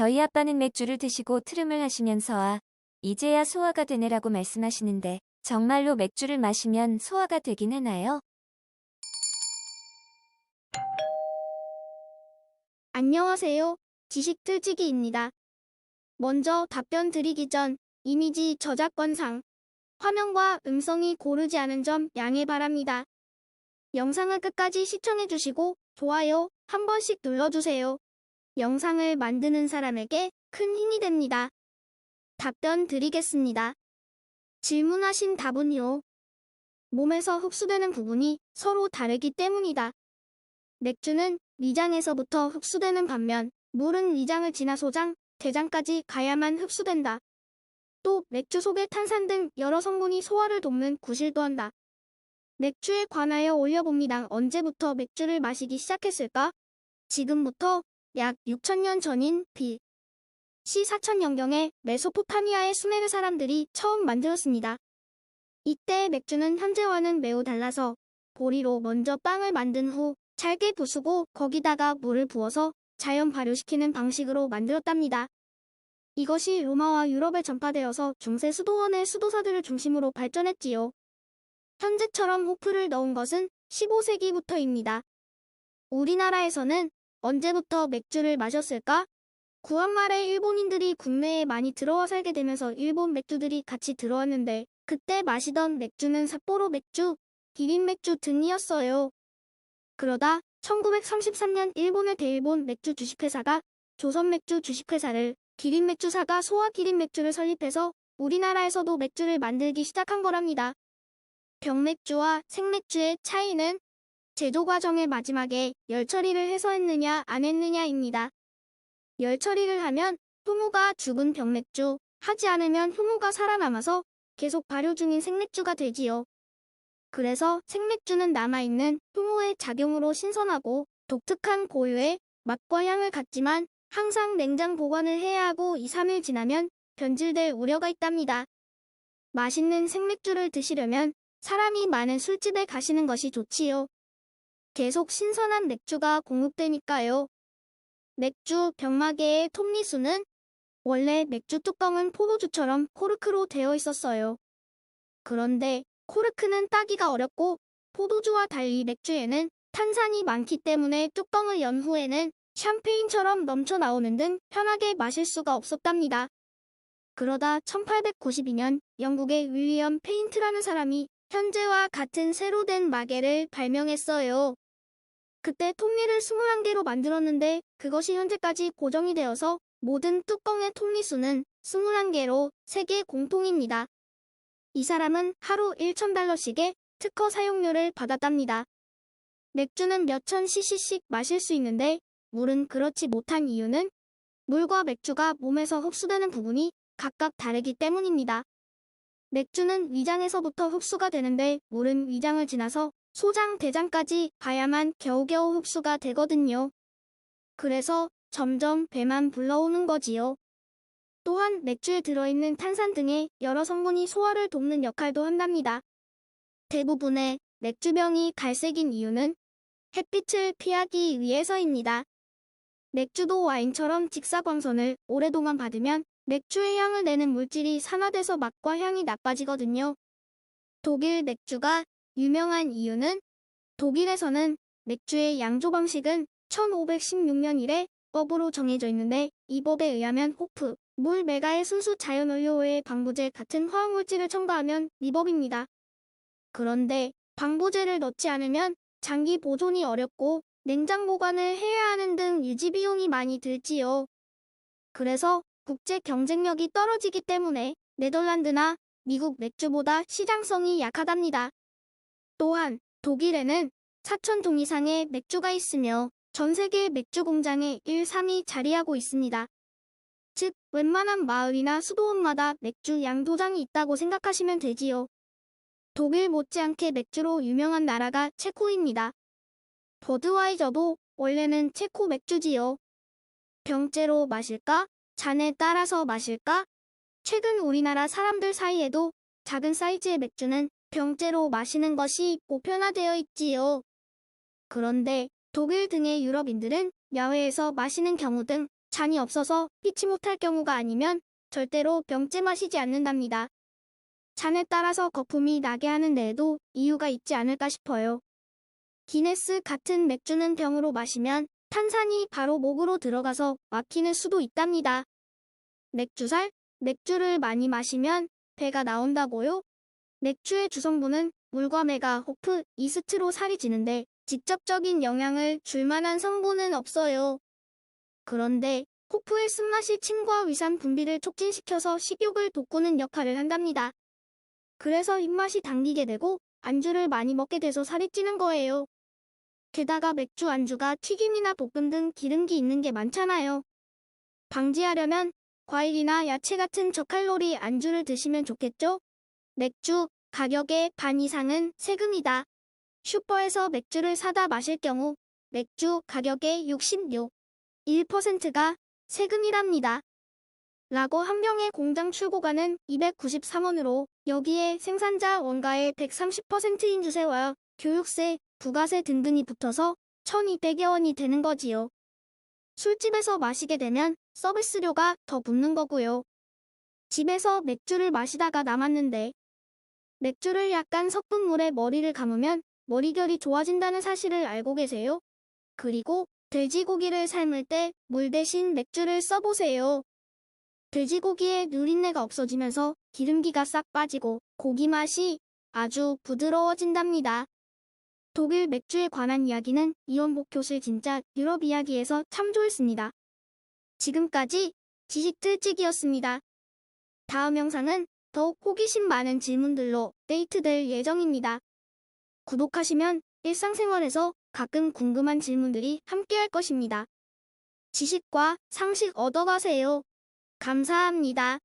저희 아빠는 맥주를 드시고 트름을 하시면서 이제야 소화가 되네라고 말씀하시는데 정말로 맥주를 마시면 소화가 되긴 하나요? 안녕하세요. 지식틀치기입니다. 먼저 답변 드리기 전 이미지 저작권상 화면과 음성이 고르지 않은 점 양해 바랍니다. 영상을 끝까지 시청해주시고 좋아요 한 번씩 눌러주세요. 영상을 만드는 사람에게 큰 힘이 됩니다. 답변 드리겠습니다. 질문하신 답은요. 몸에서 흡수되는 부분이 서로 다르기 때문이다. 맥주는 위장에서부터 흡수되는 반면 물은 위장을 지나 소장, 대장까지 가야만 흡수된다. 또 맥주 속의 탄산 등 여러 성분이 소화를 돕는 구실도 한다. 맥주에 관하여 올려봅니다. 언제부터 맥주를 마시기 시작했을까? 지금부터 약 6천년 전인 BC 4000년경에 메소포타미아의 수메르 사람들이 처음 만들었습니다. 이때 맥주는 현재와는 매우 달라서 보리로 먼저 빵을 만든 후 잘게 부수고 거기다가 물을 부어서 자연 발효시키는 방식으로 만들었답니다. 이것이 로마와 유럽에 전파되어서 중세 수도원의 수도사들을 중심으로 발전했지요. 현재처럼 호프를 넣은 것은 15세기부터입니다. 우리나라에서는 언제부터 맥주를 마셨을까? 구한말에 일본인들이 국내에 많이 들어와 살게 되면서 일본 맥주들이 같이 들어왔는데 그때 마시던 맥주는 삿포로 맥주, 기린 맥주 등이었어요. 그러다 1933년 일본의 대일본 맥주 주식회사가 조선맥주 주식회사를 기린맥주사가 소화기린맥주를 설립해서 우리나라에서도 맥주를 만들기 시작한 거랍니다. 병맥주와 생맥주의 차이는 제조 과정의 마지막에 열 처리를 해서 했느냐 안 했느냐입니다. 열 처리를 하면 효모가 죽은 병맥주, 하지 않으면 효모가 살아남아서 계속 발효 중인 생맥주가 되지요. 그래서 생맥주는 남아있는 효모의 작용으로 신선하고 독특한 고유의 맛과 향을 갖지만 항상 냉장 보관을 해야 하고 2, 3일 지나면 변질될 우려가 있답니다. 맛있는 생맥주를 드시려면 사람이 많은 술집에 가시는 것이 좋지요. 계속 신선한 맥주가 공급되니까요. 맥주 병마개의 톱니수는 원래 맥주 뚜껑은 포도주처럼 코르크로 되어 있었어요. 그런데 코르크는 따기가 어렵고 포도주와 달리 맥주에는 탄산이 많기 때문에 뚜껑을 연 후에는 샴페인처럼 넘쳐 나오는 등 편하게 마실 수가 없었답니다. 그러다 1892년 영국의 윌리엄 페인트라는 사람이 현재와 같은 새로 된 마개를 발명했어요. 그때 톱니를 21개로 만들었는데 그것이 현재까지 고정이 되어서 모든 뚜껑의 톱니 수는 21개로 세계 공통입니다. 이 사람은 하루 1,000달러씩의 특허 사용료를 받았답니다. 맥주는 몇천 cc씩 마실 수 있는데 물은 그렇지 못한 이유는 물과 맥주가 몸에서 흡수되는 부분이 각각 다르기 때문입니다. 맥주는 위장에서부터 흡수가 되는데 물은 위장을 지나서 소장, 대장까지 가야만 겨우겨우 흡수가 되거든요. 그래서 점점 배만 불러오는 거지요. 또한 맥주에 들어있는 탄산 등의 여러 성분이 소화를 돕는 역할도 한답니다. 대부분의 맥주병이 갈색인 이유는 햇빛을 피하기 위해서입니다. 맥주도 와인처럼 직사광선을 오랫동안 받으면 맥주의 향을 내는 물질이 산화돼서 맛과 향이 나빠지거든요. 독일 맥주가 유명한 이유는 독일에서는 맥주의 양조 방식은 1516년 이래 법으로 정해져 있는데 이 법에 의하면 호프, 물, 메가의 순수 자연원료에 방부제 같은 화학물질을 첨가하면 위법입니다. 그런데 방부제를 넣지 않으면 장기 보존이 어렵고 냉장 보관을 해야 하는 등 유지 비용이 많이 들지요. 그래서 국제 경쟁력이 떨어지기 때문에 네덜란드나 미국 맥주보다 시장성이 약하답니다. 또한 독일에는 4,000동 이상의 맥주가 있으며 전 세계 맥주 공장의 1, 3위 자리하고 있습니다. 즉 웬만한 마을이나 수도원마다 맥주 양도장이 있다고 생각하시면 되지요. 독일 못지않게 맥주로 유명한 나라가 체코입니다. 버드와이저도 원래는 체코 맥주지요. 병째로 마실까? 잔에 따라서 마실까? 최근 우리나라 사람들 사이에도 작은 사이즈의 맥주는 병째로 마시는 것이 보편화되어 있지요. 그런데 독일 등의 유럽인들은 야외에서 마시는 경우 등 잔이 없어서 피치 못할 경우가 아니면 절대로 병째 마시지 않는답니다. 잔에 따라서 거품이 나게 하는 데에도 이유가 있지 않을까 싶어요. 기네스 같은 맥주는 병으로 마시면 탄산이 바로 목으로 들어가서 막히는 수도 있답니다. 맥주살? 맥주를 많이 마시면 배가 나온다고요? 맥주의 주성분은 물과 메가, 호프, 이스트로 살이 찌는데 직접적인 영향을 줄 만한 성분은 없어요. 그런데 호프의 쓴맛이 침과 위산 분비를 촉진시켜서 식욕을 돋구는 역할을 한답니다. 그래서 입맛이 당기게 되고 안주를 많이 먹게 돼서 살이 찌는 거예요. 게다가 맥주 안주가 튀김이나 볶음 등 기름기 있는 게 많잖아요. 방지하려면 과일이나 야채 같은 저칼로리 안주를 드시면 좋겠죠? 맥주 가격의 반 이상은 세금이다. 슈퍼에서 맥주를 사다 마실 경우 맥주 가격의 66.1%가 세금이랍니다. 라고 한 병의 공장 출고가는 293원으로 여기에 생산자 원가의 130%인 주세와 교육세, 부가세 등등이 붙어서 1200여 원이 되는 거지요. 술집에서 마시게 되면 서비스료가 더 붙는 거고요. 집에서 맥주를 마시다가 남았는데 맥주를 약간 섞은 물에 머리를 감으면 머리결이 좋아진다는 사실을 알고 계세요? 그리고 돼지고기를 삶을 때 물 대신 맥주를 써보세요. 돼지고기의 누린내가 없어지면서 기름기가 싹 빠지고 고기 맛이 아주 부드러워진답니다. 독일 맥주에 관한 이야기는 이원복 교수의 진짜 유럽 이야기에서 참조했습니다. 지금까지 지식틀찌기였습니다. 다음 영상은 더욱 호기심 많은 질문들로 데이트될 예정입니다. 구독하시면 일상생활에서 가끔 궁금한 질문들이 함께할 것입니다. 지식과 상식 얻어가세요. 감사합니다.